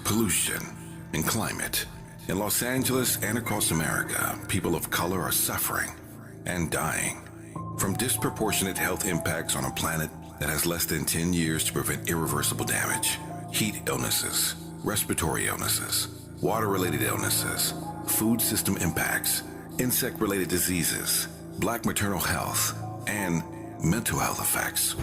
pollution, and climate. In Los Angeles and across America, people of color are suffering and dying from disproportionate health impacts on a planet that has less than 10 years to prevent irreversible damage. Heat illnesses, respiratory illnesses, water-related illnesses, food system impacts, insect-related diseases, Black maternal health, and mental health effects.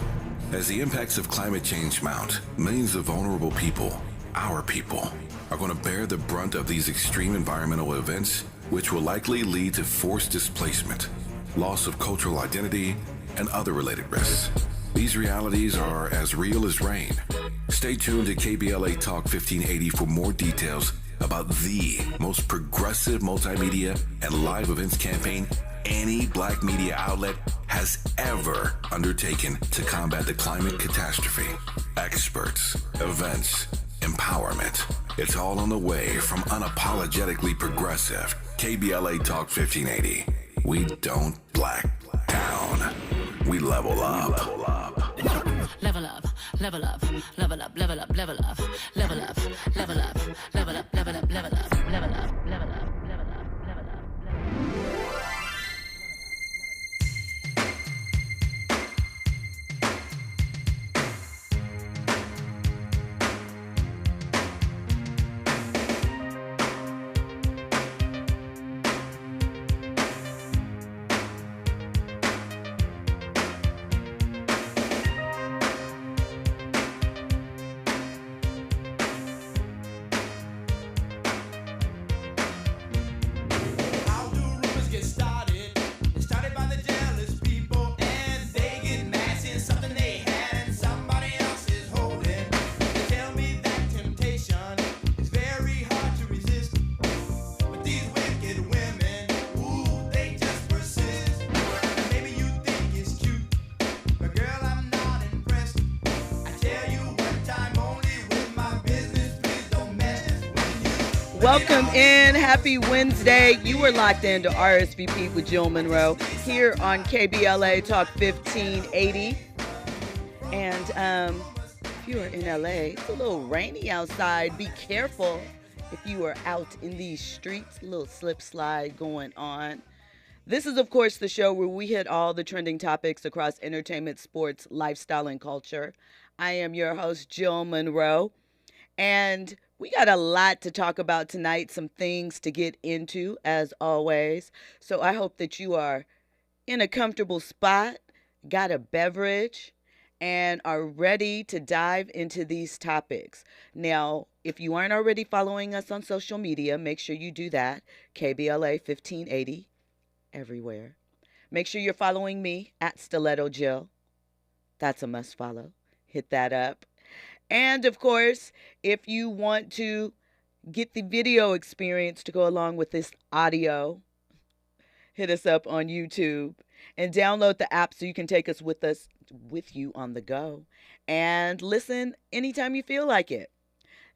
As the impacts of climate change mount, millions of vulnerable people, our people, are going to bear the brunt of these extreme environmental events, which will likely lead to forced displacement, loss of cultural identity, and other related risks. These realities are as real as rain. Stay tuned to KBLA Talk 1580 for more details about the most progressive multimedia and live events campaign any Black media outlet has ever undertaken to combat the climate catastrophe. Experts, events, empowerment. It's all on the way from unapologetically progressive KBLA Talk 1580. We don't black down. We level up. Level up, level up, level up, level up, level up, level up, level up, level up, level up, level up, level up, level up, level up. Welcome in. Happy Wednesday. You are locked into RSVP with Jill Munroe here on KBLA Talk 1580. And if you are in LA, it's a little rainy outside. Be careful if you are out in these streets. A little slip slide going on. This is, of course, the show where we hit all the trending topics across entertainment, sports, lifestyle, and culture. I am your host, Jill Munroe. And we got a lot to talk about tonight, some things to get into, as always. So I hope that you are in a comfortable spot, got a beverage, and are ready to dive into these topics. Now, if you aren't already following us on social media, make sure you do that. KBLA 1580 everywhere. Make sure you're following me at Stiletto Jill. That's a must follow. Hit that up. And, of course, if you want to get the video experience to go along with this audio, hit us up on YouTube and download the app so you can take us with you on the go and listen anytime you feel like it.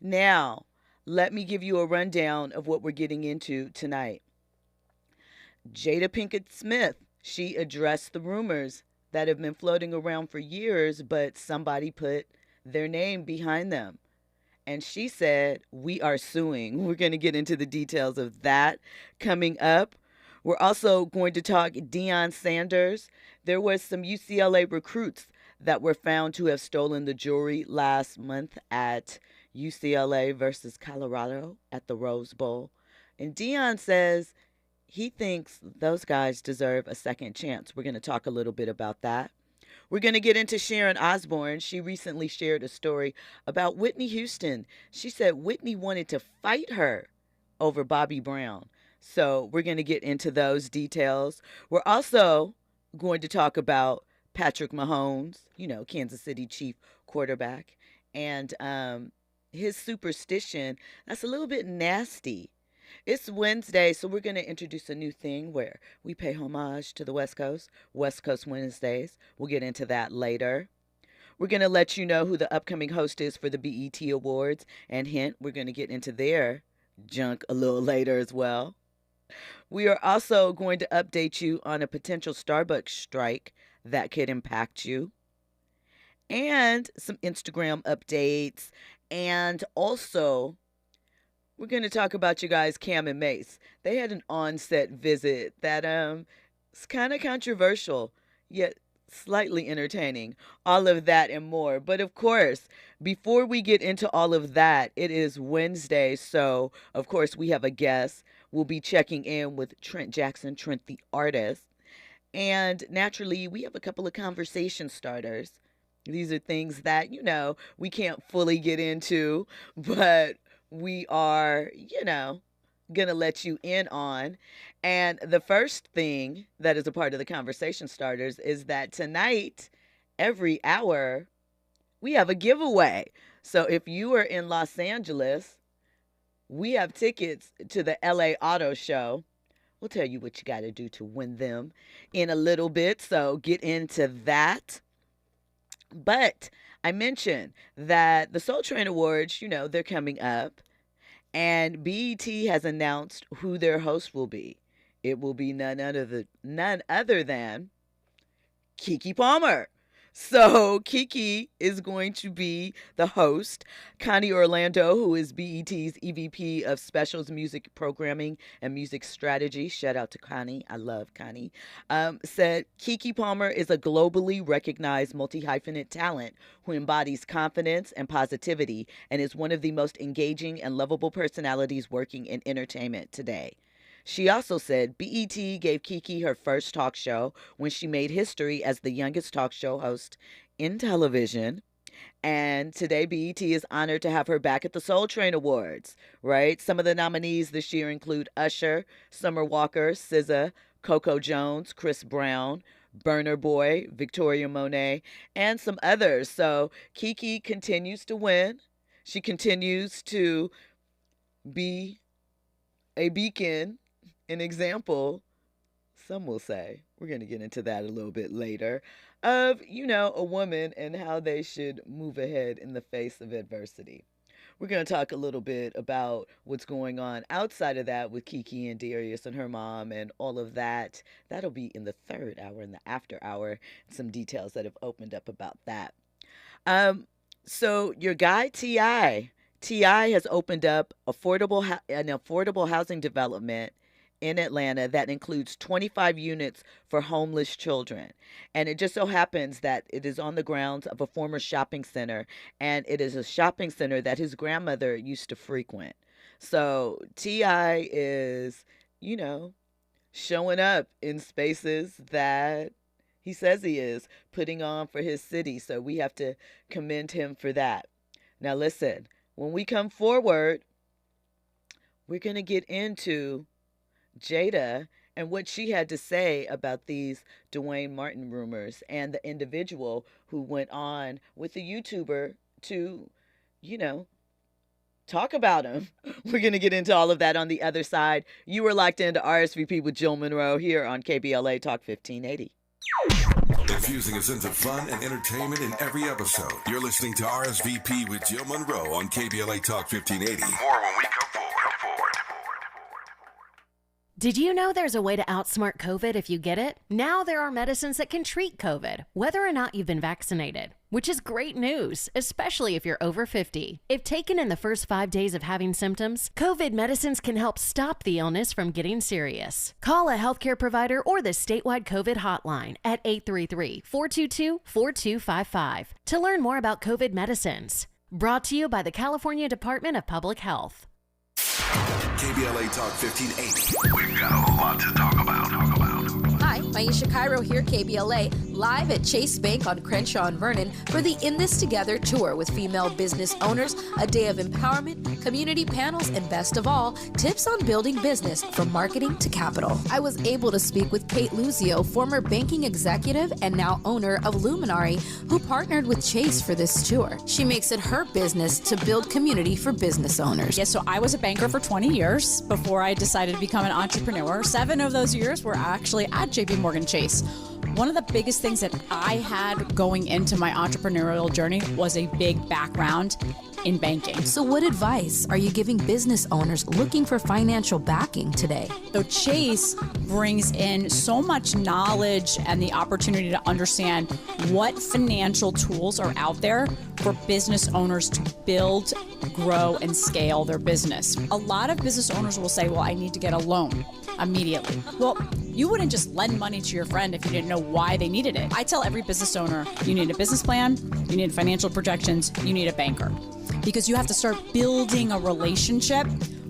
Now, let me give you a rundown of what we're getting into tonight. Jada Pinkett-Smith, she addressed the rumors that have been floating around for years, but somebody put their name behind them. And she said, we are suing. We're going to get into the details of that coming up. We're also going to talk Deion Sanders. There was some UCLA recruits that were found to have stolen the jewelry last month at UCLA versus Colorado at the Rose Bowl. And Deion says he thinks those guys deserve a second chance. We're going to talk a little bit about that. We're going to get into Sharon Osbourne. She recently shared a story about Whitney Houston. She said Whitney wanted to fight her over Bobby Brown. So we're going to get into those details. We're also going to talk about Patrick Mahomes, Kansas City Chief quarterback, and his superstition. That's a little bit nasty. It's Wednesday, so we're going to introduce a new thing where we pay homage to the West Coast Wednesdays. We'll get into that later. We're going to let you know who the upcoming host is for the BET Awards. And hint, we're going to get into their junk a little later as well. We are also going to update you on a potential Starbucks strike that could impact you. And some Instagram updates. And also We're going to talk about you guys, Cam and Mace. They had an on-set visit that is kind of controversial, yet slightly entertaining. All of that and more. But of course, before we get into all of that, it is Wednesday, so of course we have a guest. We'll be checking in with Trent Jackson, Trent the artist. And naturally, we have a couple of conversation starters. These are things that, we can't fully get into, but we are, going to let you in on. And the first thing that is a part of the conversation starters is that tonight, every hour, we have a giveaway. So if you are in Los Angeles, we have tickets to the LA Auto Show. We'll tell you what you got to do to win them in a little bit. So get into that. But I mentioned that the Soul Train Awards, they're coming up. And BET has announced who their host will be. It will be none other than Keke Palmer. So Keke is going to be the host. Connie Orlando, who is BET's EVP of Specials Music Programming and Music Strategy, shout out to Connie, I love Connie, said Keke Palmer is a globally recognized multi-hyphenate talent who embodies confidence and positivity and is one of the most engaging and lovable personalities working in entertainment today. She also said BET gave Keke her first talk show when she made history as the youngest talk show host in television. And today BET is honored to have her back at the Soul Train Awards, right? Some of the nominees this year include Usher, Summer Walker, SZA, Coco Jones, Chris Brown, Burna Boy, Victoria Monet, and some others. So Keke continues to win. She continues to be a beacon, an example, some will say, we're going to get into that a little bit later, of, a woman and how they should move ahead in the face of adversity. We're going to talk a little bit about what's going on outside of that with Keke and Darius and her mom and all of that. That'll be in the third hour, in the after hour, some details that have opened up about that. So your guy, T.I. has opened up an affordable housing development in Atlanta that includes 25 units for homeless children. And it just so happens that it is on the grounds of a former shopping center, and it is a shopping center that his grandmother used to frequent. So T.I. is, showing up in spaces that he says he is, putting on for his city. So we have to commend him for that. Now listen, when we come forward, we're going to get into Jada and what she had to say about these Duane Martin rumors and the individual who went on with the YouTuber to, talk about him. We're going to get into all of that on the other side. You were locked into RSVP with Jill Munroe here on KBLA Talk 1580. Infusing a sense of fun and entertainment in every episode. You're listening to RSVP with Jill Munroe on KBLA Talk 1580. More when we come forward. Did you know there's a way to outsmart COVID if you get it? Now there are medicines that can treat COVID, whether or not you've been vaccinated, which is great news, especially if you're over 50. If taken in the first 5 days of having symptoms, COVID medicines can help stop the illness from getting serious. Call a healthcare provider or the statewide COVID hotline at 833-422-4255 to learn more about COVID medicines. Brought to you by the California Department of Public Health. KBLA Talk 1580. We've got a lot to talk about. Hi, Maisha Cairo here, KBLA, live at Chase Bank on Crenshaw and Vernon for the In This Together tour with female business owners, a day of empowerment, community panels, and best of all, tips on building business from marketing to capital. I was able to speak with Kate Luzio, former banking executive and now owner of Luminary, who partnered with Chase for this tour. She makes it her business to build community for business owners. Yes, so I was a banker for 20 years before I decided to become an entrepreneur. 7 of those years were actually at JP Morgan Chase. One of the biggest things that I had going into my entrepreneurial journey was a big background in banking. So what advice are you giving business owners looking for financial backing today? So Chase brings in so much knowledge and the opportunity to understand what financial tools are out there for business owners to build grow and scale their business. A lot of business owners will say, well, I need to get a loan immediately. Well, you wouldn't just lend money to your friend if you didn't know why they needed it. I tell every business owner, you need a business plan, you need financial projections, you need a banker. Because you have to start building a relationship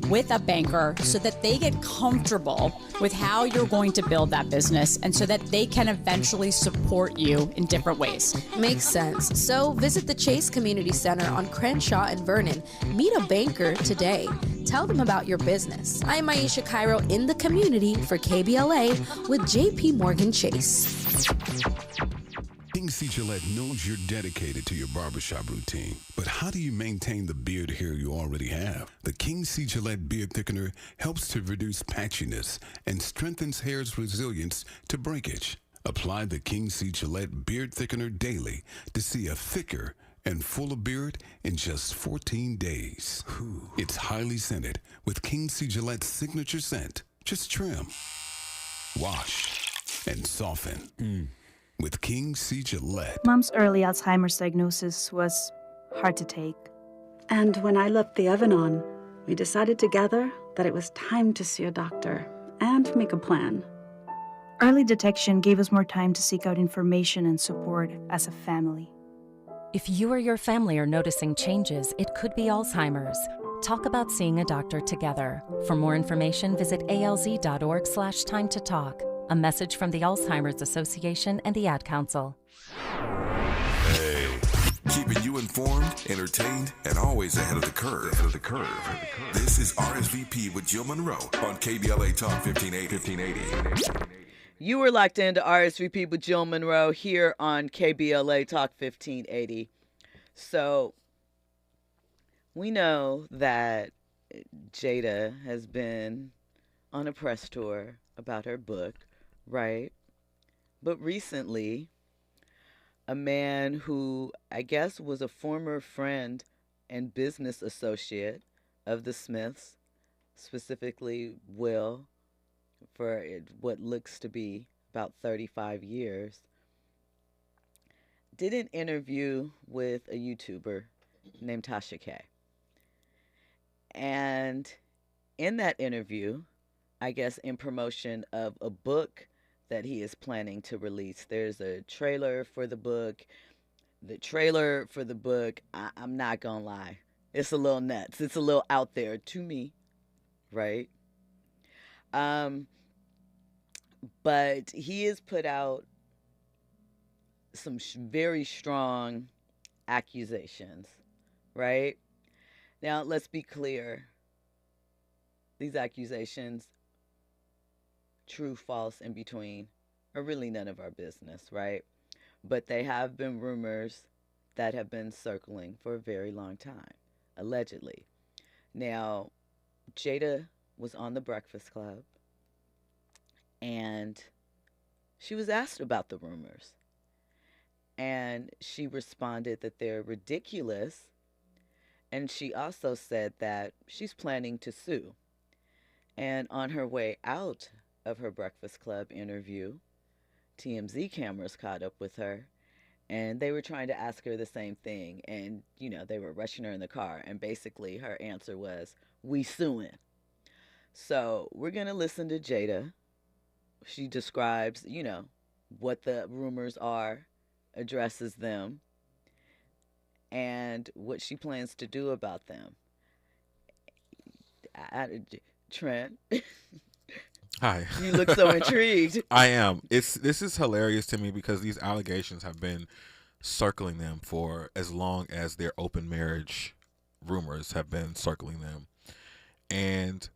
with a banker so that they get comfortable with how you're going to build that business and so that they can eventually support you in different ways. Makes sense. So visit the Chase Community Center on Crenshaw and Vernon. Meet a banker today. Tell them about your business. I'm Aisha Cairo in the community for KBLA with JP Morgan Chase. King C. Gillette knows you're dedicated to your barbershop routine, but how do you maintain the beard hair you already have? The King C. Gillette Beard Thickener helps to reduce patchiness and strengthens hair's resilience to breakage. Apply the King C. Gillette Beard Thickener daily to see a thicker and fuller beard in just 14 days. It's highly scented with King C. Gillette's signature scent. Just trim, wash, and soften. With King C. Gillette. Mom's early Alzheimer's diagnosis was hard to take. And when I left the oven on, we decided together that it was time to see a doctor and make a plan. Early detection gave us more time to seek out information and support as a family. If you or your family are noticing changes, it could be Alzheimer's. Talk about seeing a doctor together. For more information, visit alz.org/time to talk. A message from the Alzheimer's Association and the Ad Council. Hey, keeping you informed, entertained, and always ahead of the curve. This is RSVP with Jill Munroe on KBLA Talk 1580. You were locked into RSVP with Jill Munroe here on KBLA Talk 1580. So we know that Jada has been on a press tour about her book, right? But recently, a man who I guess was a former friend and business associate of the Smiths, specifically Will, for what looks to be about 35 years, did an interview with a YouTuber named Tasha K. And in that interview, I guess in promotion of a book that he is planning to release, there's a trailer for the book. The trailer for the book, I'm not gonna lie, it's a little nuts. It's a little out there to me, right? But he has put out some very strong accusations, right? Now, let's be clear. These accusations, true, false, in between, are really none of our business, right? But they have been rumors that have been circling for a very long time, allegedly. Now, Jada was on The Breakfast Club, and she was asked about the rumors. And she responded that they're ridiculous. And she also said that she's planning to sue. And on her way out of her Breakfast Club interview, TMZ cameras caught up with her, and they were trying to ask her the same thing. And, you know, they were rushing her in the car. And basically her answer was, "We suing." So we're going to listen to Jada. She describes, you know, what the rumors are, addresses them, and what she plans to do about them. Trent. Hi. You look so intrigued. I am. This is hilarious to me because these allegations have been circling them for as long as their open marriage rumors have been circling them. And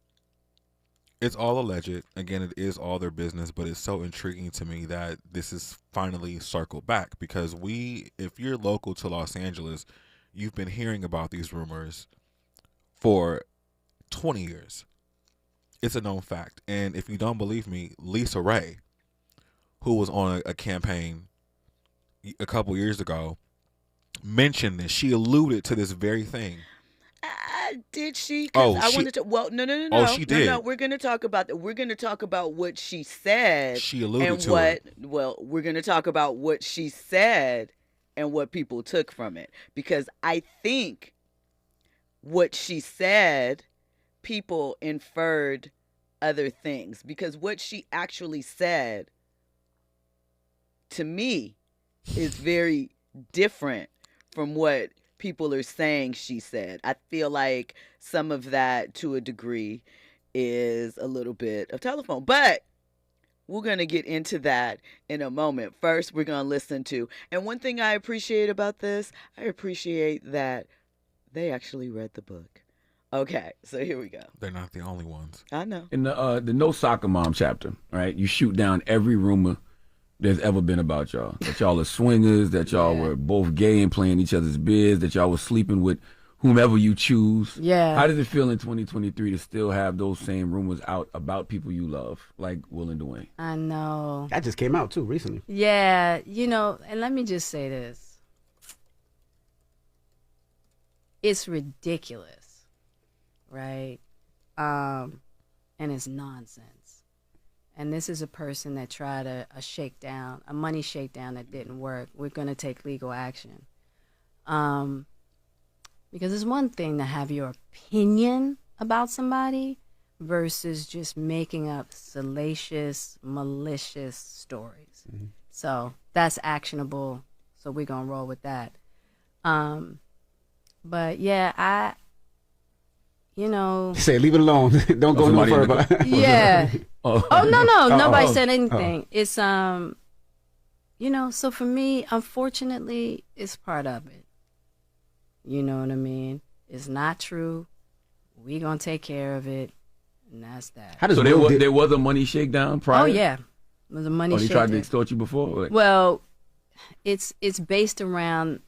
it's all alleged. Again, it is all their business, but it's so intriguing to me that this is finally circled back because if you're local to Los Angeles, you've been hearing about these rumors for 20 years. It's a known fact. And if you don't believe me, Lisa Ray, who was on a campaign a couple years ago, mentioned this. She alluded to this very thing. Did she? Oh, I wanted to. Well, no. Oh, she did. No, we're going to talk about that. We're going to talk about what she said. She alluded and to what. it. Well, we're going to talk about what she said and what people took from it, because I think what she said, people inferred other things, because what she actually said to me is very different from what people are saying she said. I feel like some of that, to a degree, is a little bit of telephone. But we're going to get into that in a moment. First, we're going to listen to, and one thing I appreciate about this, I appreciate that they actually read the book. Okay, so here we go. They're not the only ones. I know. In the No Soccer Mom chapter, right, you shoot down every rumor there's ever been about y'all. That y'all are swingers, that y'all were both gay and playing each other's biz, that y'all were sleeping with whomever you choose. Yeah. How does it feel in 2023 to still have those same rumors out about people you love, like Will and Duane? I know. That just came out too recently. Yeah, you know, and let me just say this. It's ridiculous, right? And it's nonsense. And this is a person that tried a shakedown, a money shakedown that didn't work. We're going to take legal action. Because it's one thing to have your opinion about somebody versus just making up salacious, malicious stories. Mm-hmm. So that's actionable. So we're going to roll with that. But yeah, you know. Say, leave it alone. Don't go no further. Yeah. Nobody said anything. It's, you know, so for me, unfortunately, it's part of it. You know what I mean? It's not true. We gonna take care of it, and that's that. So there was a money shakedown prior? Oh, yeah. It was a money shakedown. They tried to extort you before? Well, it's based around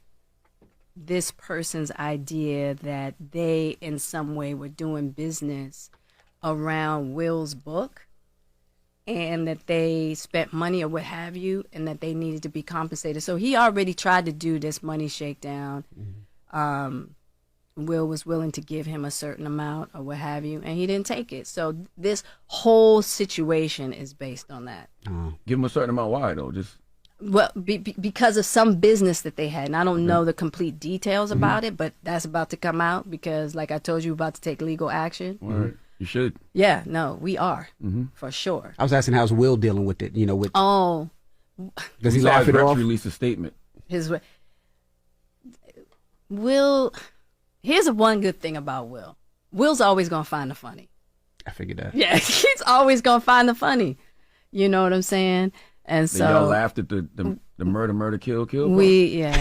this person's idea that they in some way were doing business around Will's book, and that they spent money or what have you, and that they needed to be compensated. So he already tried to do this money shakedown. Will was willing to give him a certain amount or what have you, and he didn't take it. So this whole situation is based on that. Give him a certain amount. Why though? Just because of some business that they had, and I don't know the complete details about it, but that's about to come out because, like I told you, about to take legal action. Right. You should. Yeah, no, we are for sure. I was asking how's Will dealing with it. You know, with does he His laugh it off? Release a statement. Will. Here's one good thing about Will. Will's always gonna find the funny. I figured that. Yeah, he's always gonna find the funny. You know what I'm saying? And so y'all laughed at the murder, kill. Yeah.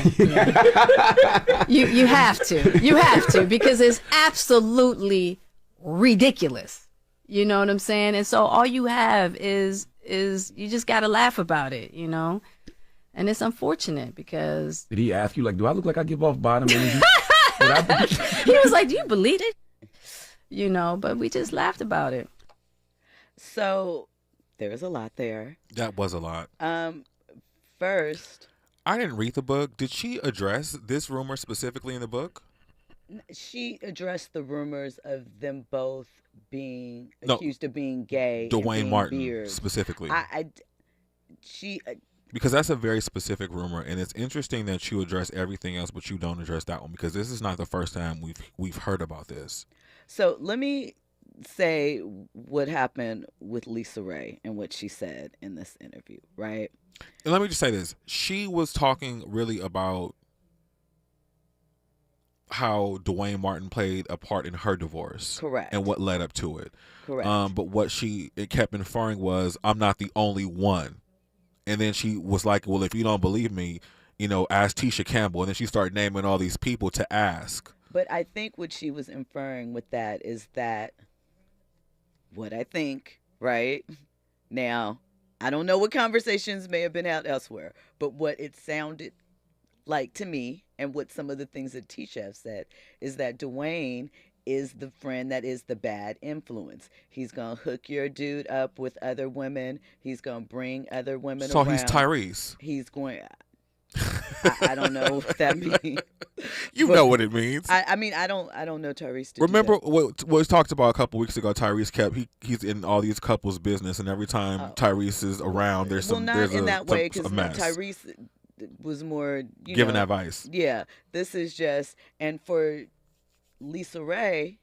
You have to because it's absolutely ridiculous. You know what I'm saying? And so all you have is you just got to laugh about it, you know? And it's unfortunate because... Did he ask you, like, do I look like I give off bottom energy? He was like, do you believe it? You know, but we just laughed about it. So there's a lot there. That was a lot. First... I didn't read the book. Did she address this rumor specifically in the book? She addressed the rumors of them both being accused of being gay. Duane Martin specifically. Because that's a very specific rumor, and it's interesting that you address everything else, but you don't address that one because this is not the first time we've heard about this. So let me say what happened with Lisa Ray and what she said in this interview, right? And let me just say this: she was talking really about how Duane Martin played a part in her divorce. Correct. And what led up to it. Correct. But what it kept inferring was, I'm not the only one. And then she was like, well, if you don't believe me, you know, ask Tisha Campbell. And then she started naming all these people to ask. But I think what she was inferring with that is that what I think, right? Now, I don't know what conversations may have been out elsewhere, but what it sounded like to me, and what some of the things that Tisha have said, is that Duane is the friend that is the bad influence. He's going to hook your dude up with other women. He's going to bring other women around. So he's Tyrese. He's going... I don't know what that means. You know what it means. I mean, I don't know Tyrese. Remember what was talked about a couple weeks ago? Tyrese he's in all these couples' business, and every time Tyrese is around, there's not in that way, because Tyrese was more giving advice. Yeah, this is just, and for Lisa Ray,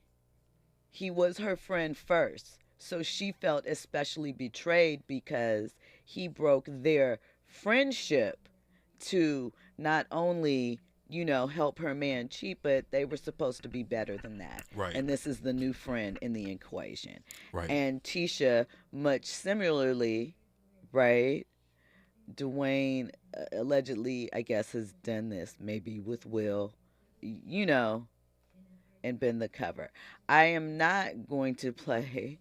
he was her friend first. So she felt especially betrayed because he broke their friendship to not only, help her man cheat, but they were supposed to be better than that. Right. And this is the new friend in the equation. Right. And Tisha, much similarly, right? Duane allegedly, I guess, has done this, maybe with Will, and been the cover. I am not going to play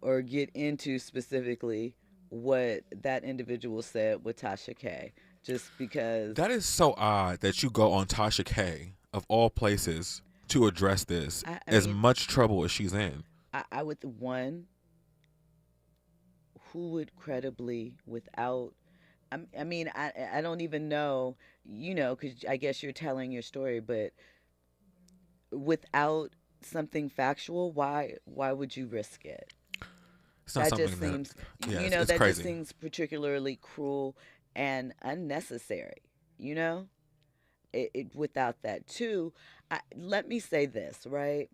or get into specifically what that individual said with Tasha K, just because. That is so odd that you go on Tasha K, of all places, to address this, as much trouble as she's in. I would, who would credibly, without, I don't even know, because I guess you're telling your story, but without something factual, why would you risk it? It's not that just something seems, it's that crazy. just seems particularly cruel and unnecessary, It without that too. Let me say this, right?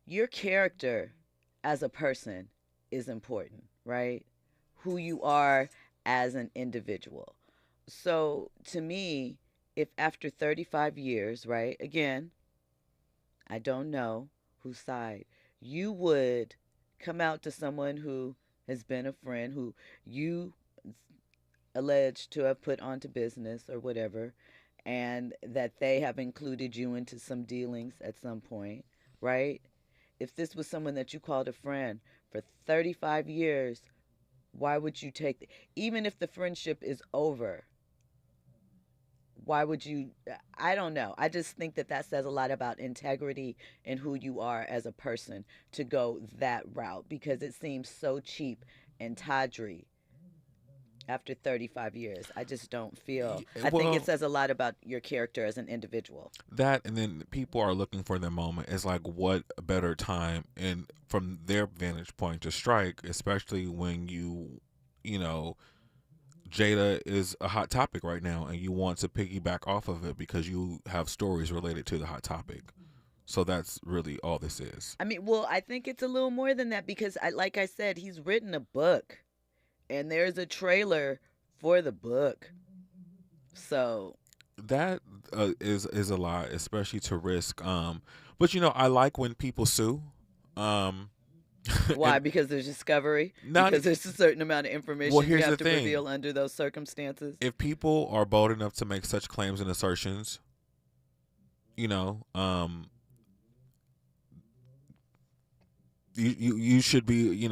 Your character as a person is important, right? Who you are as an individual. So to me, if after 35 years, right, again, I don't know whose side, you would come out to someone who has been a friend, who you alleged to have put onto business or whatever, and that they have included you into some dealings at some point, right? If this was someone that you called a friend for 35 years, why would you take, even if the friendship is over, why would you? I don't know. I just think that says a lot about integrity and who you are as a person to go that route, because it seems so cheap and tawdry after 35 years. I just don't feel. I think it says a lot about your character as an individual. That, and then people are looking for their moment. It's like, what better time, and from their vantage point, to strike, especially when Jada is a hot topic right now, and you want to piggyback off of it because you have stories related to the hot topic. So that's really all this is. I think it's a little more than that, because, like I said, he's written a book, and there's a trailer for the book. So that is a lot, especially to risk. But I like when people sue. Why? Because there's discovery? Because there's a certain amount of information you have to reveal under those circumstances? If people are bold enough to make such claims and assertions, you should be,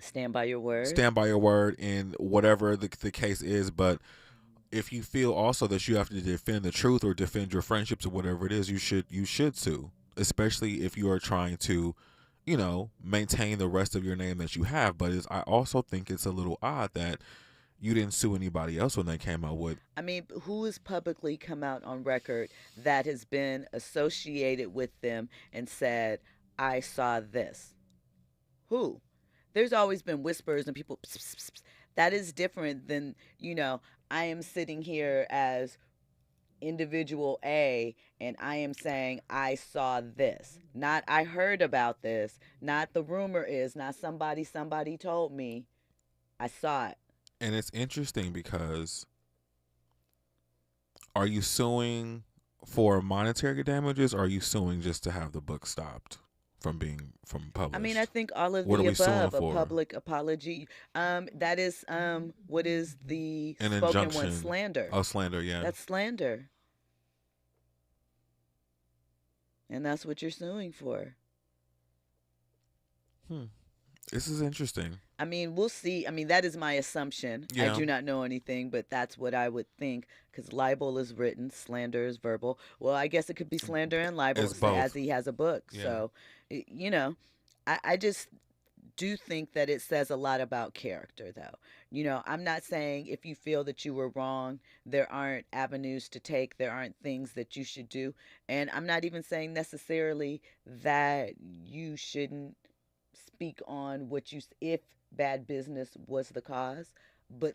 stand by your word. Stand by your word in whatever the case is. But if you feel also that you have to defend the truth or defend your friendships or whatever it is, you should sue, especially if you are trying to maintain the rest of your name that you have. But I also think it's a little odd that you didn't sue anybody else when they came out with. Who has publicly come out on record that has been associated with them and said, I saw this? Who? There's always been whispers and people, pss, pss, pss. That is different than, I am sitting here as individual A and I am saying I saw this, not I heard about this, not the rumor is, not somebody told me. I saw it. And it's interesting because, are you suing for monetary damages, or are you suing just to have the book stopped from published? I think all of what the above. A for? public apology. That is what is the an spoken injunction. one? Slander. Oh, slander, yeah. That's slander. And that's what you're suing for. This is interesting. We'll see. That is my assumption. Yeah. I do not know anything, but that's what I would think, because libel is written, slander is verbal. Well, I guess it could be slander and libel, as he has a book. Yeah. So, I just do think that it says a lot about character, though. I'm not saying if you feel that you were wrong, there aren't avenues to take, there aren't things that you should do. And I'm not even saying necessarily that you shouldn't speak on if bad business was the cause, but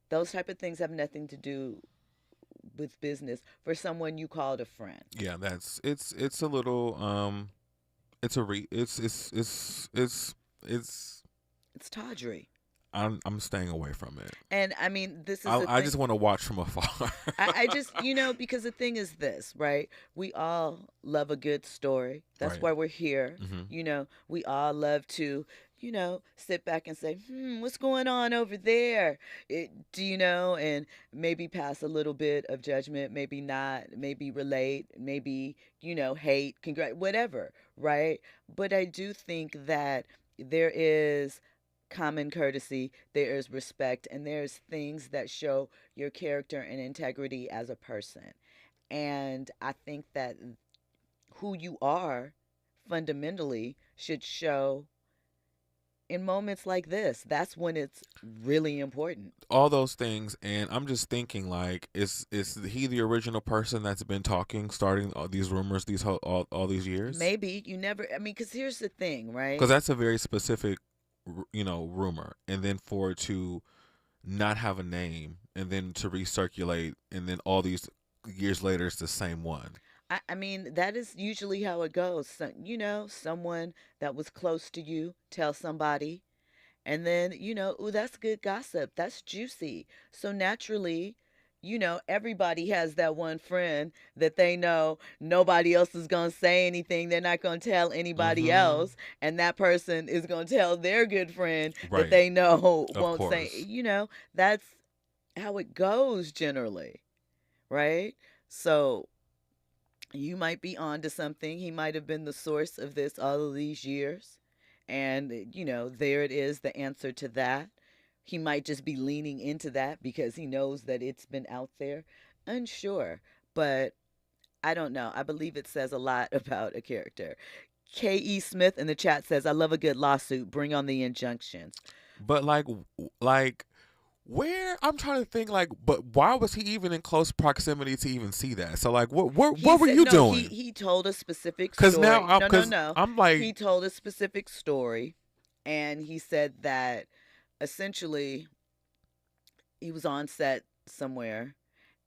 those type of things have nothing to do with business for someone you called a friend. Yeah, it's a little it's tawdry. I'm staying away from it. And I mean, this is I just want to watch from afar. I just, because the thing is this, right? We all love a good story. That's Right. why we're here. Mhm. We all love to, sit back and say, what's going on over there? And maybe pass a little bit of judgment, maybe not, maybe relate, maybe, hate, whatever, right? But I do think that there is common courtesy, there is respect, and there's things that show your character and integrity as a person. And I think that who you are fundamentally should show in moments like this. That's when it's really important. All those things, and I'm just thinking, like, is he the original person that's been starting all these rumors all these years? Maybe you never. I mean, because here's the thing, right? Because that's a very specific rumor, and then for it to not have a name and then to recirculate and then all these years later it's the same one. I mean, that is usually how it goes. So, someone that was close to you tell somebody, and then, ooh, that's good gossip, that's juicy. So naturally, everybody has that one friend that they know nobody else is going to say anything. They're not going to tell anybody else. And that person is going to tell their good friend that they know won't say, that's how it goes generally. Right? So you might be onto something. He might have been the source of this all of these years. And, there it is, the answer to that. He might just be leaning into that because he knows that it's been out there. Unsure, but I don't know. I believe it says a lot about a character. K.E. Smith in the chat says, I love a good lawsuit. Bring on the injunctions. But like where, I'm trying to think, but why was he even in close proximity to even see that? So what were you doing? He told a specific story. Because now I'm like, he told a specific story, and he said that essentially he was on set somewhere,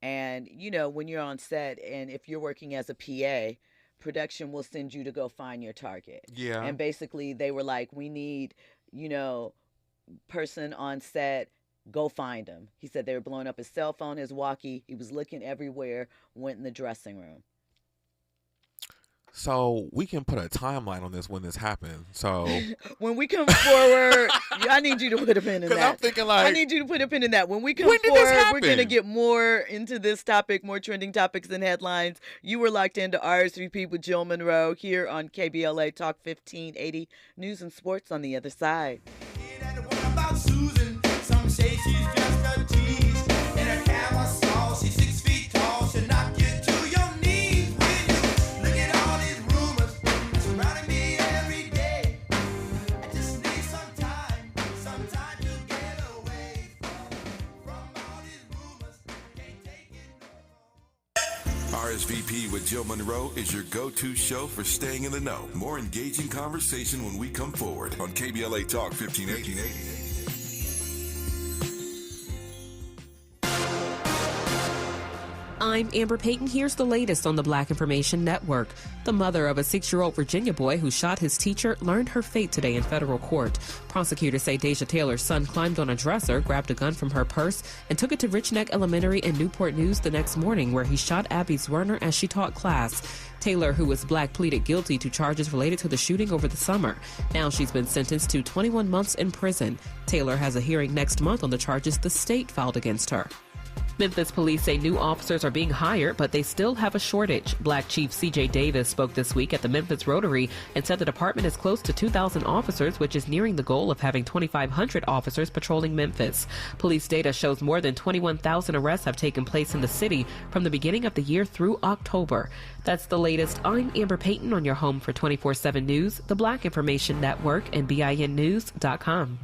and when you're on set and if you're working as a PA, production will send you to go find your target. Yeah. And basically they were like, we need person on set, go find him. He said they were blowing up his cell phone, his walkie. He was looking everywhere, went in the dressing room. So we can put a timeline on this when this happened. So when we come forward, I need you to put a pin in that. I'm thinking I need you to put a pin in that. When we come forward, we're going to get more into this topic, more trending topics and headlines. You were locked into RSVP with Jill Munroe here on KBLA Talk 1580. News and sports on the other side. About Susan, some say she's just a tease. In a camera stall, she's 6 feet tall. She'll knock you to your knees. Look at all these rumors surrounding me every day. I just need some time to get away from all these rumors. Can't take it no more. RSVP with Jill Munroe is your go-to show for staying in the know. More engaging conversation when we come forward on KBLA Talk 1580. I'm Amber Payton. Here's the latest on the Black Information Network. The mother of a 6-year-old Virginia boy who shot his teacher learned her fate today in federal court. Prosecutors say Deja Taylor's son climbed on a dresser, grabbed a gun from her purse, and took it to Rich Neck Elementary in Newport News the next morning, where he shot Abby Zwerner as she taught class. Taylor, who was black, pleaded guilty to charges related to the shooting over the summer. Now she's been sentenced to 21 months in prison. Taylor has a hearing next month on the charges the state filed against her. Memphis police say new officers are being hired, but they still have a shortage. Black Chief C.J. Davis spoke this week at the Memphis Rotary and said the department is close to 2,000 officers, which is nearing the goal of having 2,500 officers patrolling Memphis. Police data shows more than 21,000 arrests have taken place in the city from the beginning of the year through October. That's the latest. I'm Amber Payton on your home for 24/7 News, the Black Information Network, and BINnews.com.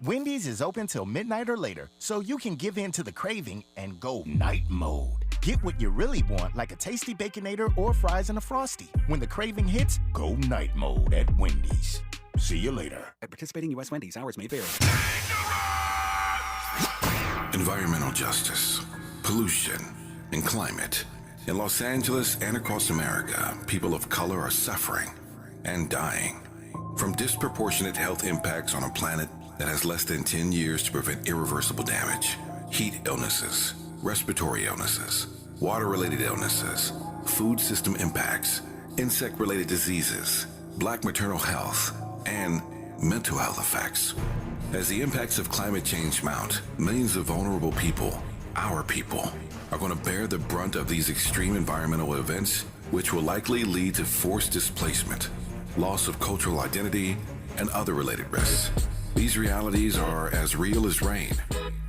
Wendy's is open till midnight or later, so you can give in to the craving and go night mode. Get what you really want, like a tasty Baconator or fries and a Frosty. When the craving hits, go night mode at Wendy's. See you later. At participating U.S. Wendy's, hours may vary. environmental justice, pollution, and climate. In Los Angeles and across America, people of color are suffering and dying from disproportionate health impacts on a planet that has less than 10 years to prevent irreversible damage. Heat illnesses, respiratory illnesses, water-related illnesses, food system impacts, insect-related diseases, black maternal health, and mental health effects. As the impacts of climate change mount, millions of vulnerable people, our people, are going to bear the brunt of these extreme environmental events, which will likely lead to forced displacement, loss of cultural identity, and other related risks. These realities are as real as rain.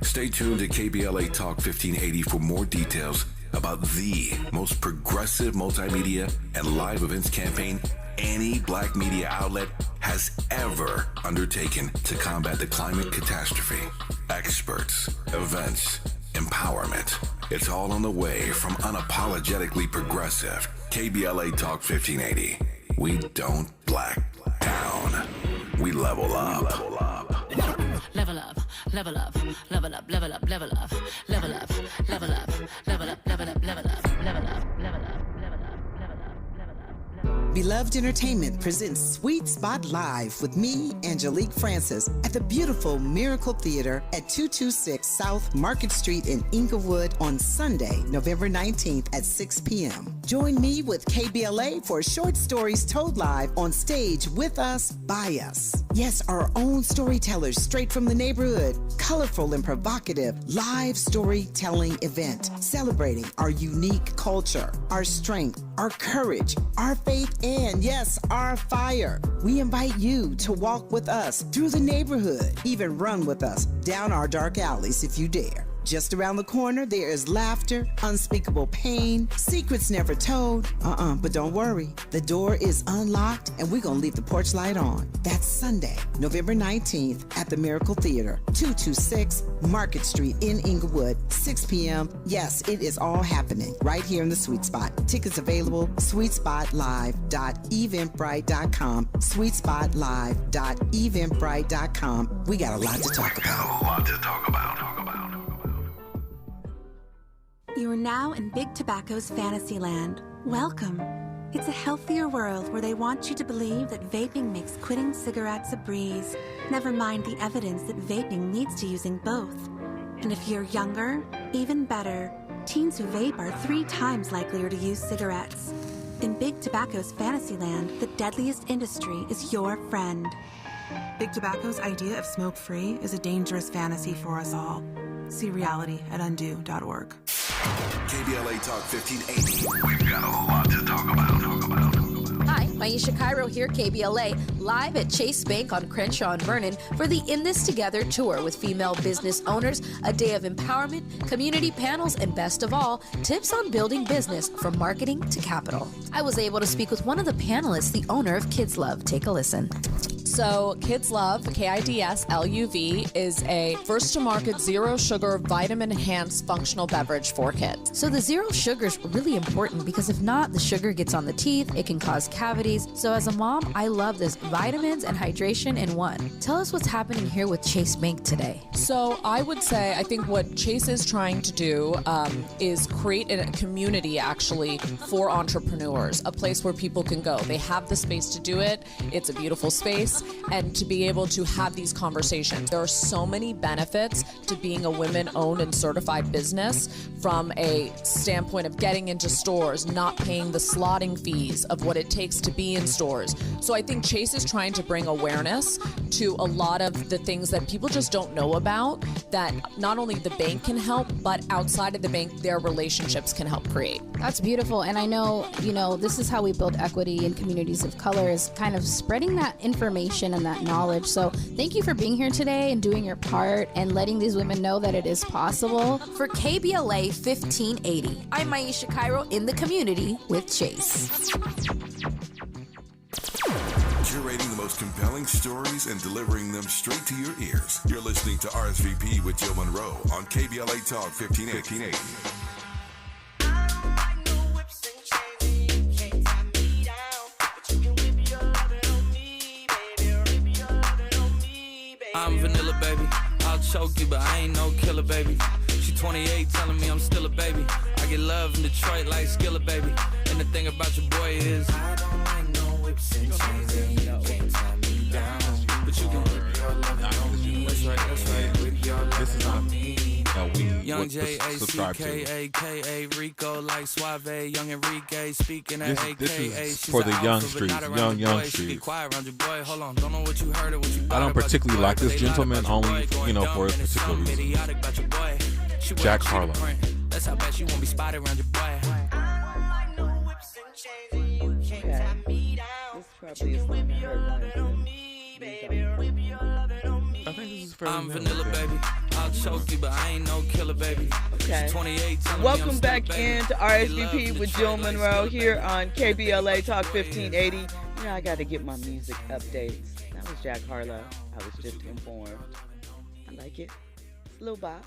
Stay tuned to KBLA Talk 1580 for more details about the most progressive multimedia and live events campaign any black media outlet has ever undertaken to combat the climate catastrophe. Experts, events, empowerment. It's all on the way from unapologetically progressive KBLA Talk 1580. We don't black down. We level up. Level up, level up, level up, level up, level up, level up, level up, level up, level up, level up, level up, level up. Beloved Entertainment presents Sweet Spot Live with me, Angelique Francis, at the beautiful Miracle Theater at 226 South Market Street in Inglewood on Sunday, November 19th at 6 p.m. Join me with KBLA for short stories told live on stage with us, by us. Yes, our own storytellers straight from the neighborhood. Colorful and provocative live storytelling event celebrating our unique culture, our strength, our courage, our faith, and yes, our fire. We invite you to walk with us through the neighborhood, even run with us down our dark alleys if you dare. Just around the corner, there is laughter, unspeakable pain, secrets never told. But don't worry. The door is unlocked, and we're going to leave the porch light on. That's Sunday, November 19th at the Miracle Theater, 226 Market Street in Inglewood, 6 p.m. Yes, it is all happening right here in the Sweet Spot. Tickets available, sweetspotlive.eventbrite.com, sweetspotlive.eventbrite.com. We got a lot to talk about. You are now in Big Tobacco's Fantasyland. Welcome. It's a healthier world where they want you to believe that vaping makes quitting cigarettes a breeze. Never mind the evidence that vaping leads to using both. And if you're younger, even better, teens who vape are 3 times likelier to use cigarettes. In Big Tobacco's Fantasyland, the deadliest industry is your friend. Big Tobacco's idea of smoke-free is a dangerous fantasy for us all. See reality at undo.org. KBLA Talk 1580. We've got a lot to talk about. Hi, Maisha Cairo here, KBLA, live at Chase Bank on Crenshaw and Vernon for the In This Together tour with female business owners, a day of empowerment, community panels, and best of all, tips on building business from marketing to capital. I was able to speak with one of the panelists, the owner of Kids Love. Take a listen. So Kids Love, KIDSLUV, is a first-to-market zero-sugar, vitamin-enhanced functional beverage for kids. So the zero sugar is really important because if not, the sugar gets on the teeth, it can cause cavities. So as a mom, I love this vitamins and hydration in one. Tell us what's happening here with Chase Bank today. So I would say, I think what Chase is trying to do is create a community actually for entrepreneurs, a place where people can go. They have the space to do it. It's a beautiful space. And to be able to have these conversations. There are so many benefits to being a women-owned and certified business, from a standpoint of getting into stores, not paying the slotting fees of what it takes to be in stores. So I think Chase is trying to bring awareness to a lot of the things that people just don't know about, that not only the bank can help, but outside of the bank, their relationships can help create. That's beautiful. And I know, this is how we build equity in communities of color, is kind of spreading that information and that knowledge. So thank you for being here today and doing your part and letting these women know that it is possible. For KBLA 1580, I'm Maisha Cairo in the community with Chase. Curating the most compelling stories and delivering them straight to your ears. You're listening to RSVP with Jill Munroe on KBLA Talk 1580. I'm vanilla, baby. I'll choke you, but I ain't no killer, baby. 28 telling me I'm still a baby. I get love in Detroit like Skilla, baby. And the thing about your boy is I don't like no whips and chains, and you can't tie me down. But you can whip your love on me. That's right. Whip your love on me. Young J-A-C-K-A-K-A Rico like Suave, Young Enrique speaking at AKA. This is for the young streets, young streets. Hold on, don't know what you heard or what you I don't particularly like this gentleman, only, for a particular reason. Jack Harlow. That's how bad you won't be spotted around your boy. I think this is fairly I'm vanilla, baby. I'll choke you, but I ain't no killer, baby. Okay. 28. Welcome back into RSVP with Jill Munroe here on KBLA Talk 1580. You know, I got to get my music updates. That was Jack Harlow. I was just informed. I like it. It's a little bop.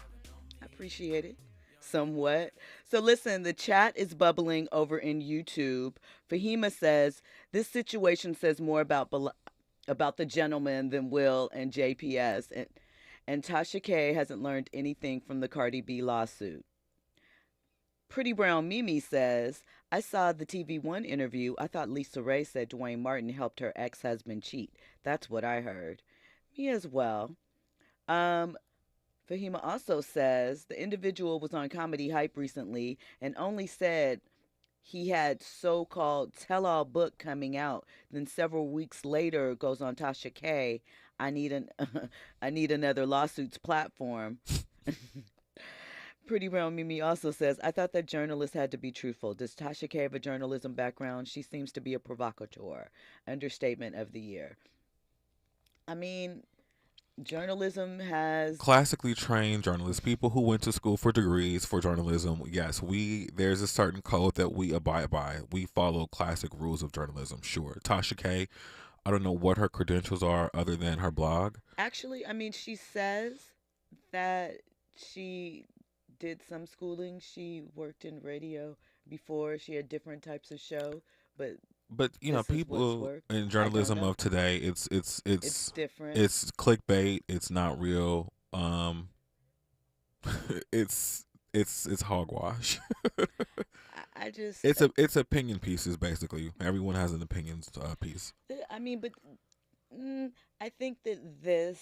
I appreciate it somewhat. So listen, the chat is bubbling over in YouTube. Fahima says, this situation says more about the gentleman than Will and JPS. And Tasha K hasn't learned anything from the Cardi B lawsuit. Pretty Brown Mimi says, I saw the TV One interview. I thought Lisa Ray said Duane Martin helped her ex-husband cheat. That's what I heard. Me as well. Fahima also says the individual was on Comedy Hype recently and only said he had so-called tell-all book coming out. Then several weeks later goes on Tasha K. I need another lawsuits platform. Pretty Brown Mimi also says, I thought that journalists had to be truthful. Does Tasha K have a journalism background? She seems to be a provocateur. Understatement of the year. I mean, journalism has classically trained journalists, people who went to school for degrees for journalism. Yes, there's a certain code that we abide by. We follow classic rules of journalism. Sure. Tasha K, I don't know what her credentials are other than her blog. Actually, I mean, she says that she did some schooling. She worked in radio before. She had different types of show, but people in journalism of today, it's different. It's clickbait. It's not real. It's hogwash. It's opinion pieces basically. Everyone has an opinions piece. I mean, but I think that this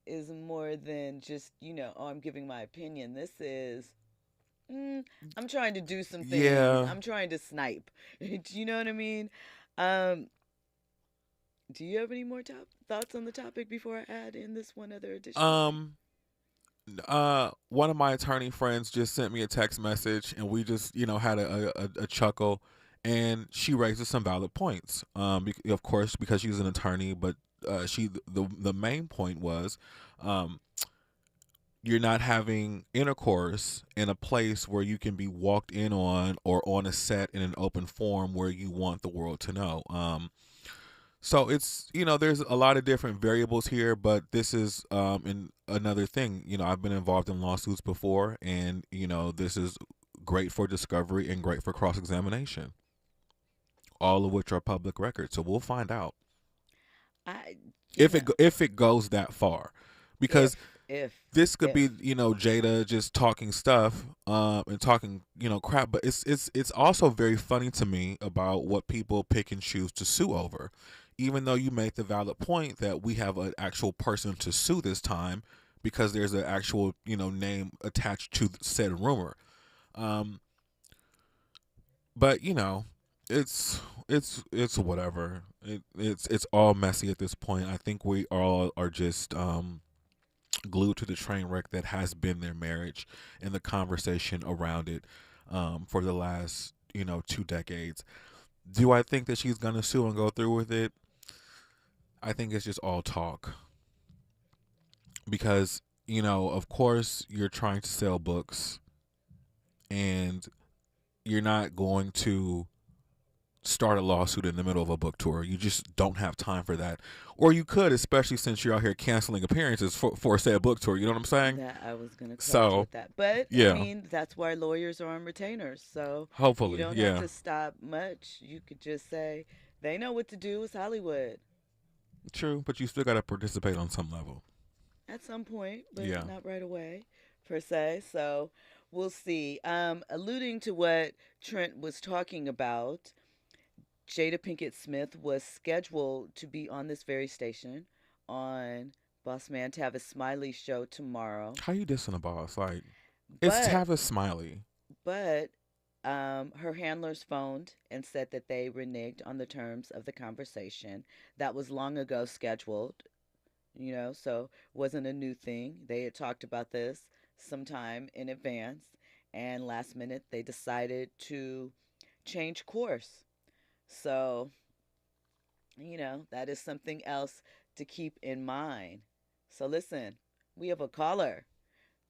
is more than just I'm giving my opinion. This is I'm trying to do some things. Yeah. I'm trying to snipe. Do you know what I mean? Do you have any more thoughts on the topic before I add in this one other addition? One of my attorney friends just sent me a text message, and we just had a chuckle, and she raises some valid points. Of course, because she's an attorney, but the main point was, you're not having intercourse in a place where you can be walked in on or on a set in an open forum where you want the world to know. So it's, there's a lot of different variables here, but this is another thing. I've been involved in lawsuits before, and, this is great for discovery and great for cross-examination, all of which are public records. So we'll find out if it goes that far, because this could be, Jada just talking stuff and talking, crap. But it's also very funny to me about what people pick and choose to sue over. Even though you make the valid point that we have an actual person to sue this time because there's an actual, name attached to said rumor. But, it's whatever. It's all messy at this point. I think we all are just glued to the train wreck that has been their marriage and the conversation around it for the last 2 decades. Do I think that she's gonna sue and go through with it? I think it's just all talk, because of course you're trying to sell books, and you're not going to start a lawsuit in the middle of a book tour. You just don't have time for that. Or you could, especially since you're out here canceling appearances for say, a book tour. You know what I'm saying? That I was going to close with that. But, yeah. I mean, that's why lawyers are on retainers. So hopefully, you don't have to stop much. You could just say, they know what to do. It's Hollywood. True, but you still got to participate on some level. At some point, but yeah. not right away. per se. So we'll see. Alluding to what Trent was talking about, Jada Pinkett-Smith was scheduled to be on this very station on Boss Man Tavis Smiley's show tomorrow. How you dissing a boss? Like, it's Tavis Smiley. But her handlers phoned and said that they reneged on the terms of the conversation. That was long ago scheduled, so it wasn't a new thing. They had talked about this sometime in advance, and last minute they decided to change course. So, that is something else to keep in mind. So listen, we have a caller.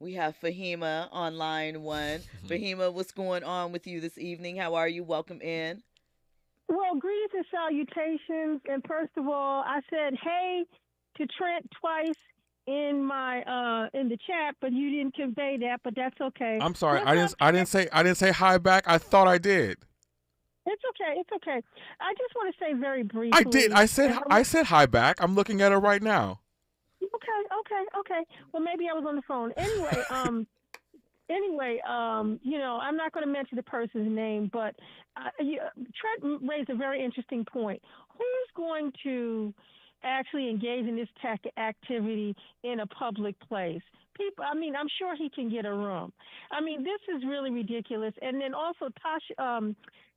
We have Fahima on line 1. Fahima, what's going on with you this evening? How are you? Welcome in. Well, greetings and salutations. And first of all, I said hey to Trent twice in my in the chat, but you didn't convey that. But that's okay. I'm sorry. I didn't say hi back. I thought I did. It's okay. It's okay. I just want to say very briefly. I did. I said hi back. I'm looking at her right now. Okay. Well, maybe I was on the phone. Anyway, I'm not going to mention the person's name, but Trent raised a very interesting point. Who's going to actually engage in this tech activity in a public place? People, I'm sure he can get a room. This is really ridiculous. And then also Tasha,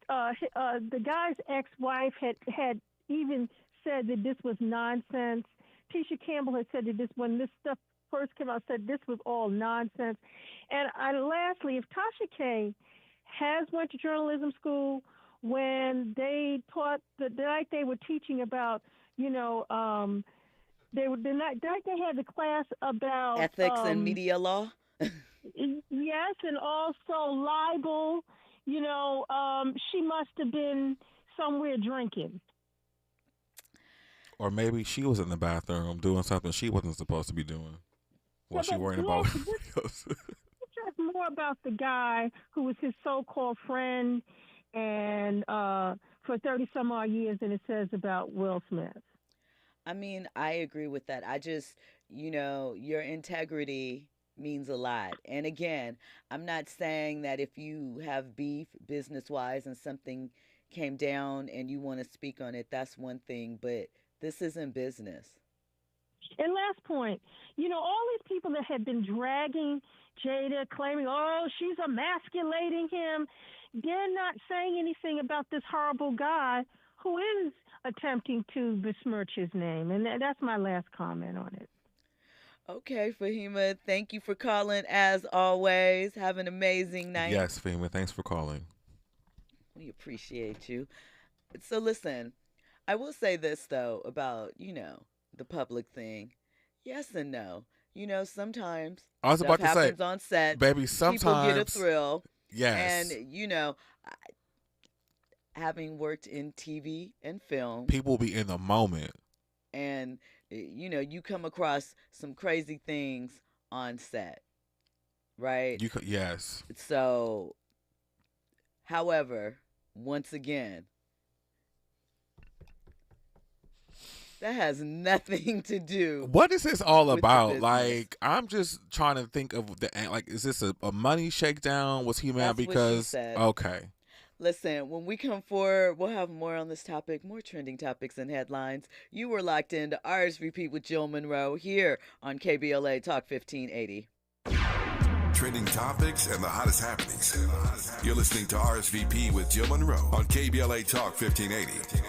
the guy's ex-wife had even said that this was nonsense. Tisha Campbell had said that when this stuff first came out, said this was all nonsense. And lastly, if Tasha K has went to journalism school, when they taught the night they were teaching about, the night they had the class about ethics and media law. Yes, and also libel. She must have been somewhere drinking. Or maybe she was in the bathroom doing something she wasn't supposed to be doing. Was she worrying about? This is more about the guy who was his so-called friend, and for 30 some odd years, and it says about Will Smith. I agree with that. I just, your integrity means a lot. And again, I'm not saying that if you have beef business-wise and something came down and you want to speak on it, that's one thing, but this isn't business. And last point, all these people that have been dragging Jada, claiming, she's emasculating him, they're not saying anything about this horrible guy who is attempting to besmirch his name. And that's my last comment on it. Okay, Fahima, thank you for calling as always. Have an amazing night. Yes, Fahima, thanks for calling. We appreciate you. So listen, I will say this, though, about, the public thing. Yes and no. Sometimes I was about to happens say, on set. baby, sometimes people get a thrill. Yes. And, having worked in TV and film. People be in the moment. And, you come across some crazy things on set, right? Yes. So, however, once again, that has nothing to do. What is this all with about? Like, I'm just trying to think of is this a money shakedown? Was he mad That's because? what she said. Okay. Listen, when we come forward, we'll have more on this topic, more trending topics and headlines. You were locked into RSVP with Jill Munroe here on KBLA Talk 1580. Trending topics and the hottest happenings. You're listening to RSVP with Jill Munroe on KBLA Talk 1580.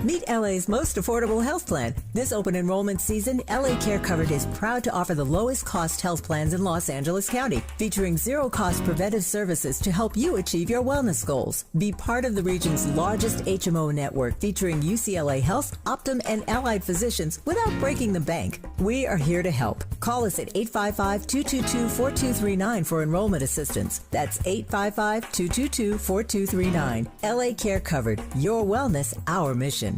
Meet LA's most affordable health plan. This open enrollment season, LA Care Covered is proud to offer the lowest cost health plans in Los Angeles County, featuring zero-cost preventive services to help you achieve your wellness goals. Be part of the region's largest HMO network, featuring UCLA Health, Optum, and allied physicians without breaking the bank. We are here to help. Call us at 855-222-4239 for enrollment assistance. That's 855-222-4239. LA Care Covered. Your wellness, our mission.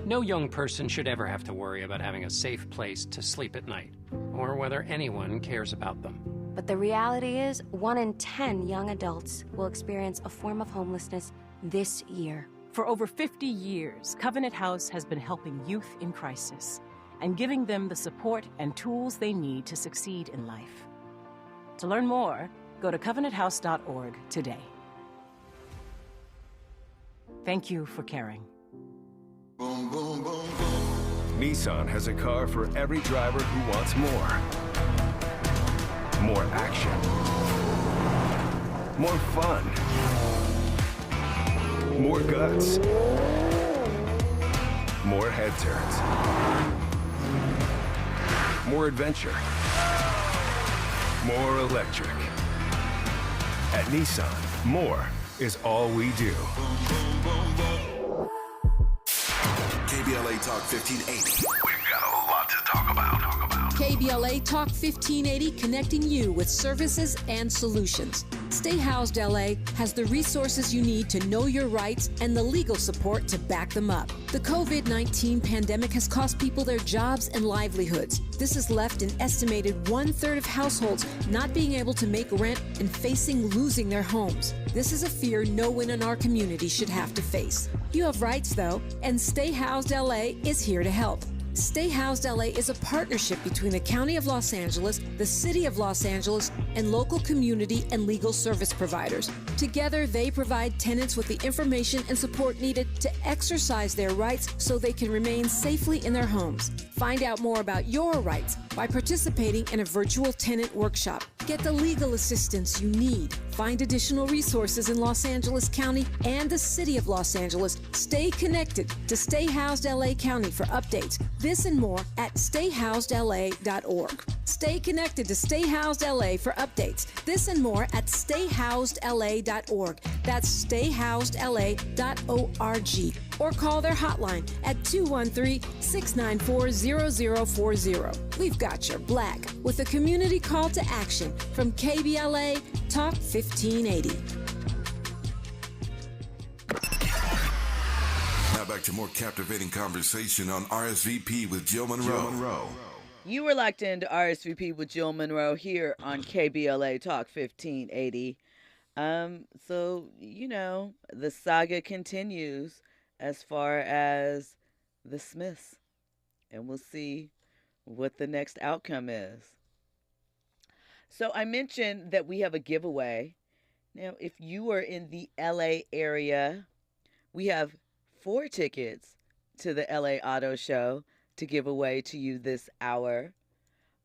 No young person should ever have to worry about having a safe place to sleep at night, or whether anyone cares about them. But the reality is, 1 in 10 young adults will experience a form of homelessness this year. For over 50 years, Covenant House has been helping youth in crisis. and giving them the support and tools they need to succeed in life. To learn more, go to covenanthouse.org today. Thank you for caring. Nissan has a car for every driver who wants more. More action. More fun. More guts. More head turns. More adventure. More electric. At Nissan, more is all we do. KBLA Talk 1580. We've got a lot to talk about. KBLA Talk 1580, connecting you with services and solutions. Stay Housed LA has the resources you need to know your rights and the legal support to back them up. The COVID-19 pandemic has cost people their jobs and livelihoods. This has left an estimated 1/3 of households not being able to make rent and facing losing their homes. This is a fear no one in our community should have to face. You have rights, though, and Stay Housed LA is here to help. Stay Housed LA is a partnership between the County of Los Angeles, the City of Los Angeles, and local community and legal service providers. Together, they provide tenants with the information and support needed to exercise their rights so they can remain safely in their homes. Find out more about your rights by participating in a virtual tenant workshop. Get the legal assistance you need. Find additional resources in Los Angeles County and the City of Los Angeles. Stay connected to Stay Housed LA County for updates. This and more at stayhousedla.org. Stay connected to Stay Housed LA for updates. This and more at stayhousedla.org. That's stayhousedla.org. Or call their hotline at 213-694-0040. We've got your black with a community call to action from KBLA Talk 1580. Now back to more captivating conversation on RSVP with Jill Munroe. You were locked into RSVP with Jill Munroe here on KBLA Talk 1580. So, you know, the saga continues as far as the Smiths, and we'll see what the next outcome is. So I mentioned that we have a giveaway. Now, if you are in the LA area, we have 4 tickets to the LA Auto Show to give away to you this hour.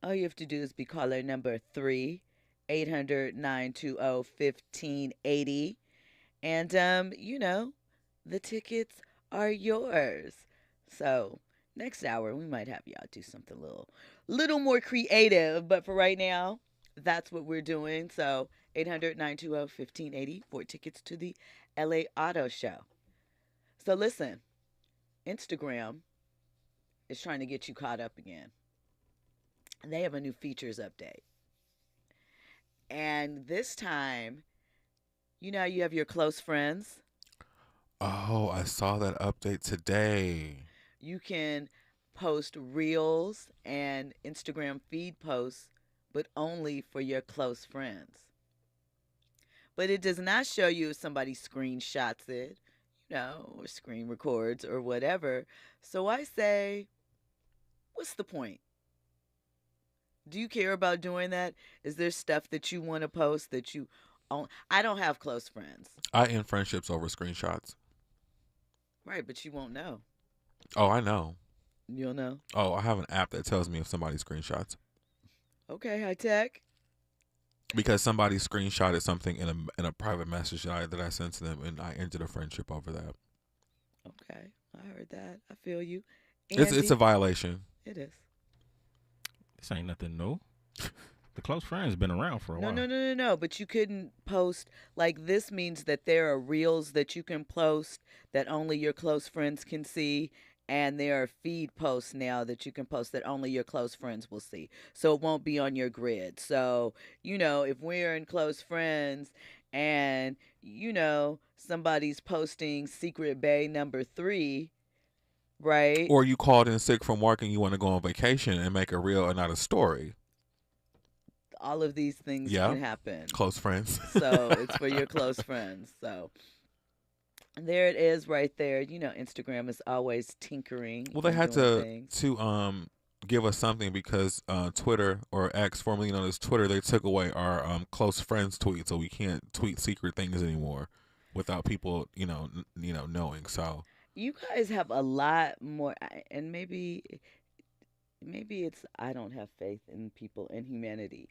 All you have to do is be caller number 3, 800-920-1580. And, you know, the tickets are yours. So next hour, we might have y'all do something a little more creative. But for right now, that's what we're doing. So 800-920-1580 for tickets to the LA Auto Show. So listen, Instagram is trying to get you caught up again. They have a new features update. And this time, you know, you have your close friends. Oh, I saw that update today. You can post reels and Instagram feed posts, but only for your close friends. But it does not show you if somebody screenshots it, you know, or screen records or whatever. So I say, what's the point? Do you care about doing that? Is there stuff that you want to post that you own? I don't have close friends. I end friendships over screenshots. Right, but you won't know. Oh, I know. You'll know? Oh, I have an app that tells me if somebody screenshots. Okay, high tech. Because somebody screenshotted something in a private message that I sent to them, and I ended a friendship over that. Okay, I heard that. I feel you. It's a violation. It is. This ain't nothing new. The close friend's been around for a while. No. But you couldn't post, like, this means that there are reels that you can post that only your close friends can see. And there are feed posts now that you can post that only your close friends will see. So it won't be on your grid. So, you know, if we're in close friends and, you know, somebody's posting Secret Bay number 3, right? Or you called in sick from work and you want to go on vacation and make a reel and not a story. All of these things can happen. Close friends. So it's for your close friends. So there it is right there. You know, Instagram is always tinkering. Well, they had to give us something because Twitter, or X, formerly known as Twitter, they took away our close friends tweet, so we can't tweet secret things anymore without people, knowing. So You guys have a lot more, and maybe it's I don't have faith in people and humanity.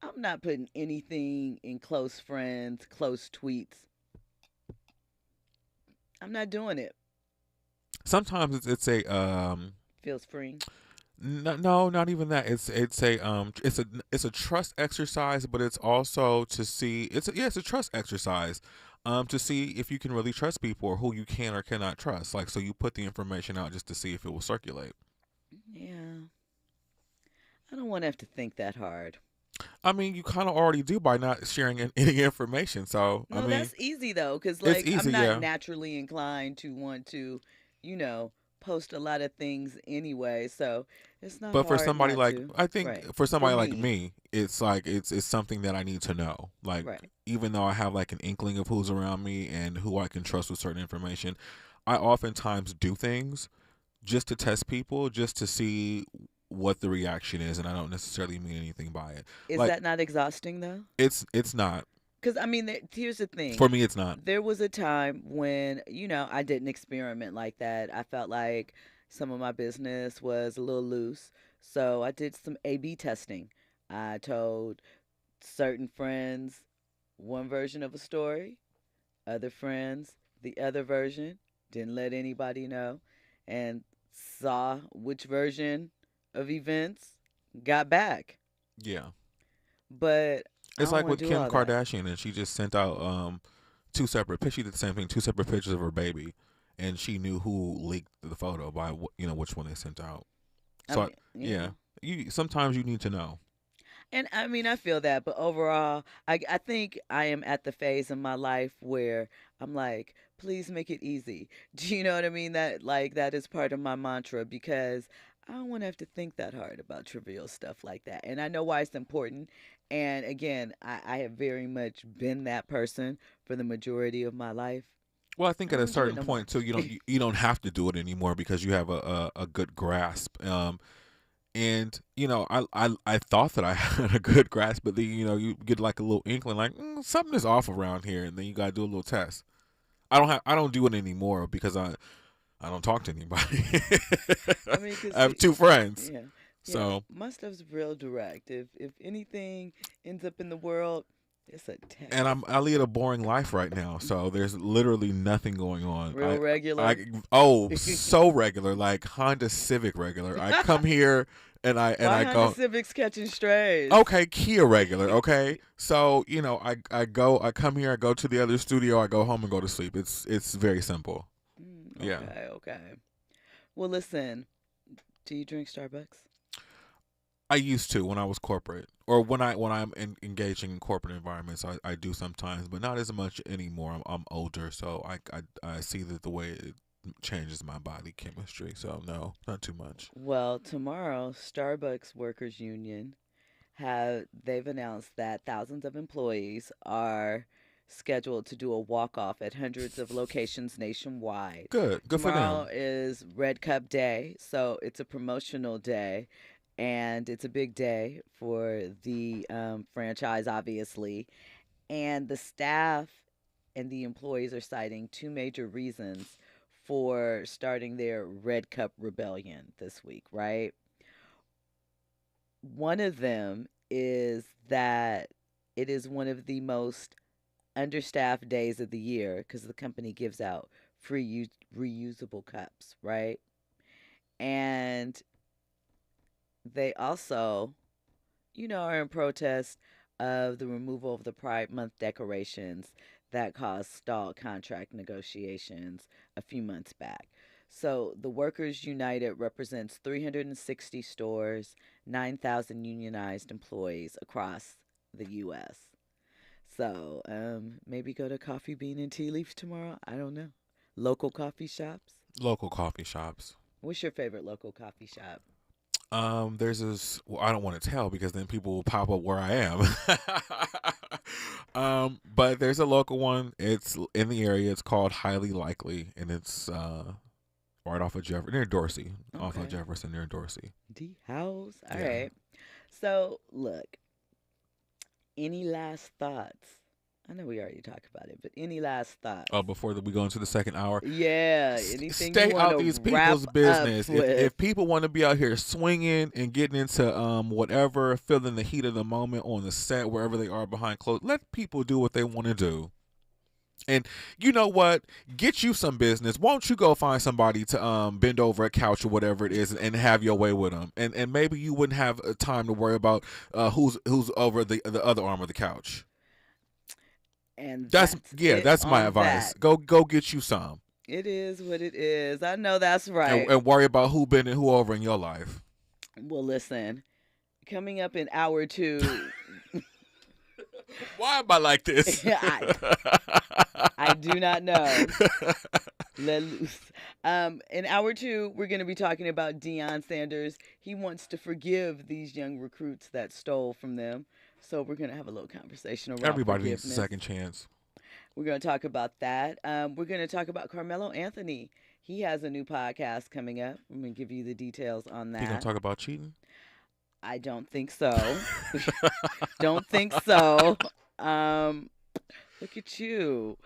I'm not putting anything in close friends, close tweets. I'm not doing it. sometimes it's a Feels free. no, not even that. It's a trust exercise, but it's also to see it's a trust exercise. To see if you can really trust people or who you can or cannot trust. Like, so you put the information out just to see if it will circulate. Yeah. I don't want to have to think that hard. I mean, you kind of already do by not sharing any information. So, No, I mean, that's easy though, because it's easy, I'm not yeah. naturally inclined to want to, post a lot of things anyway. So it's not. But for hard somebody not like, to. I think Right. for somebody like me. me, it's like it's something that I need to know. Like, Right. even though I have like an inkling of who's around me and who I can trust with certain information, I oftentimes do things just to test people, just to see what the reaction is, and I don't necessarily mean anything by it. Is Like, that not exhausting though? it's not. Because I mean, here's the thing. For me, it's not. There was a time when I didn't experiment like that. I felt like some of my business was a little loose, so I did some A/B testing. I told certain friends one version of a story, other friends the other version. Didn't let anybody know, and saw which version of events got back. Yeah. But I It's don't like wanna with do Kim all that. Kardashian, and she just sent out two separate pictures. She did the same thing, two separate pictures of her baby, and she knew who leaked the photo by which one they sent out. So yeah. Sometimes you need to know. And I mean, I feel that, but overall, I think I am at the phase in my life where I'm like, please make it easy. Do you know what I mean? That is part of my mantra, because I don't want to have to think that hard about trivial stuff like that. And I know why it's important. And again, I have very much been that person for the majority of my life. Well, I think I at a don't do it certain no point too, you don't have to do it anymore because you have a good grasp. And I thought that I had a good grasp, but then you get like a little inkling, like something is off around here, and then you gotta do a little test. I don't do it anymore because I don't talk to anybody. I mean, 'cause I have two friends, Yeah. so My stuff's real direct. If anything ends up in the world, it's a text. and I lead a boring life right now, so there's literally nothing going on. Real regular? So regular, like Honda Civic regular. I come here and Why I Honda go. Civic's catching strays? Okay, Kia regular. Okay, so I come here, I go to the other studio, I go home and go to sleep. It's very simple. Yeah. Okay. Well, listen. Do you drink Starbucks? I used to when I was corporate, or when I'm engaging in corporate environments. I do sometimes, but not as much anymore. I'm older, so I see that the way it changes my body chemistry. So no, not too much. Well, tomorrow, Starbucks Workers Union they've announced that thousands of employees are scheduled to do a walk-off at hundreds of locations nationwide. Good for them. Tomorrow is Red Cup Day, so it's a promotional day, and it's a big day for the franchise, obviously. And the staff and the employees are citing two major reasons for starting their Red Cup rebellion this week, right? One of them is that it is one of the most understaffed days of the year because the company gives out free reusable cups, right? And they also, are in protest of the removal of the Pride Month decorations that caused stalled contract negotiations a few months back. So the Workers United represents 360 stores, 9,000 unionized employees across the U.S. So maybe go to Coffee Bean and Tea Leaf tomorrow. I don't know. Local coffee shops. Local coffee shops. What's your favorite local coffee shop? There's this. Well, I don't want to tell because then people will pop up where I am. But there's a local one. It's in the area. It's called Highly Likely, and it's Right off of Jefferson, near Dorsey. Off of Jefferson, near Dorsey. D House. All right. So, look, any last thoughts? I know we already talked about it, but any last thoughts? Oh, before we go into the second hour? Yeah. Anything Stay you out wanna these people's wrap business. up with? If people want to be out here swinging and getting into whatever, feeling the heat of the moment on the set, wherever they are behind closed, let people do what they want to do. And you know what? Get you some business. Won't you go find somebody to bend over a couch or whatever it is and have your way with them? And maybe you wouldn't have time to worry about who's over the other arm of the couch. And that's my on advice. that. Go get you some. It is what it is. I know that's right. And worry about who bending who over in your life. Well, listen, coming up in hour 2. Why am I like this? I do not know. Let loose. In hour 2, we're going to be talking about Deion Sanders. He wants to forgive these young recruits that stole from them. So we're going to have a little conversation around Everybody forgiveness. needs a second chance. We're going to talk about that. We're going to talk about Carmelo Anthony. He has a new podcast coming up. I'm going to give you the details on that. You going to talk about cheating? I don't think so. Don't think so. Look at you.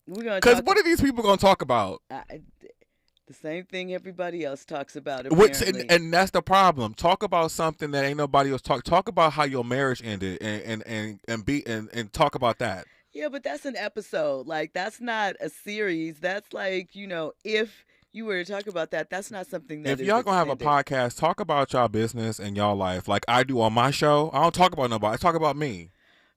We're gonna. Because what are these people going to talk about? The same thing everybody else talks about. Apparently. And that's the problem. Talk about something that ain't nobody else talk. Talk about how your marriage ended, and talk about that. Yeah, but that's an episode. Like, that's not a series. That's like, if you were to talk about that, that's not something that if y'all gonna have a podcast, talk about y'all business and y'all life like I do on my show. I don't talk about nobody. I talk about me.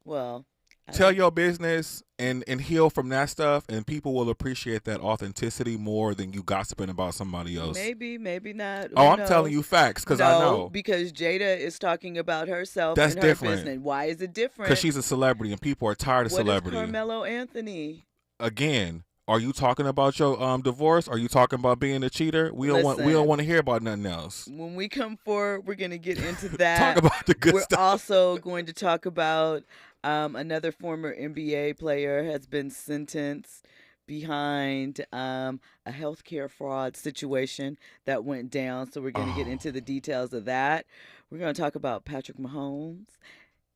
Well, tell your business and heal from that stuff, and people will appreciate that authenticity more than you gossiping about somebody else. Maybe not. Oh, I'm telling you facts because I know. Because Jada is talking about herself That's and her different. business. Why is it different? Because she's a celebrity and people are tired of celebrity. What is Carmelo Anthony? Again, are you talking about your divorce? Are you talking about being a cheater? We don't want to hear about nothing else. When we come forward, we're going to get into that. Talk about the good stuff. We're also going to talk about another former NBA player has been sentenced behind a healthcare fraud situation that went down. So we're going to get into the details of that. We're going to talk about Patrick Mahomes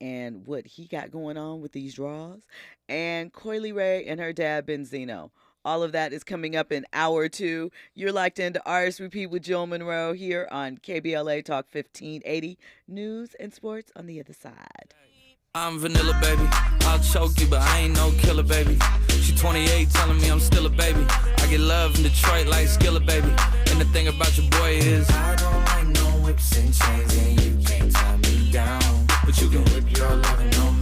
and what he got going on with these draws, and Coily Ray and her dad Benzino. All of that is coming up in hour 2. You're locked into RSVP with Jill Munroe here on KBLA Talk 1580. News and sports on the other side. I'm vanilla, baby. I'll choke you, but I ain't no killer, baby. She 28, telling me I'm still a baby. I get love in Detroit like Skillet, baby. And the thing about your boy is I don't like no whips and chains, and you can't tie me down. But you can whip your lovin' on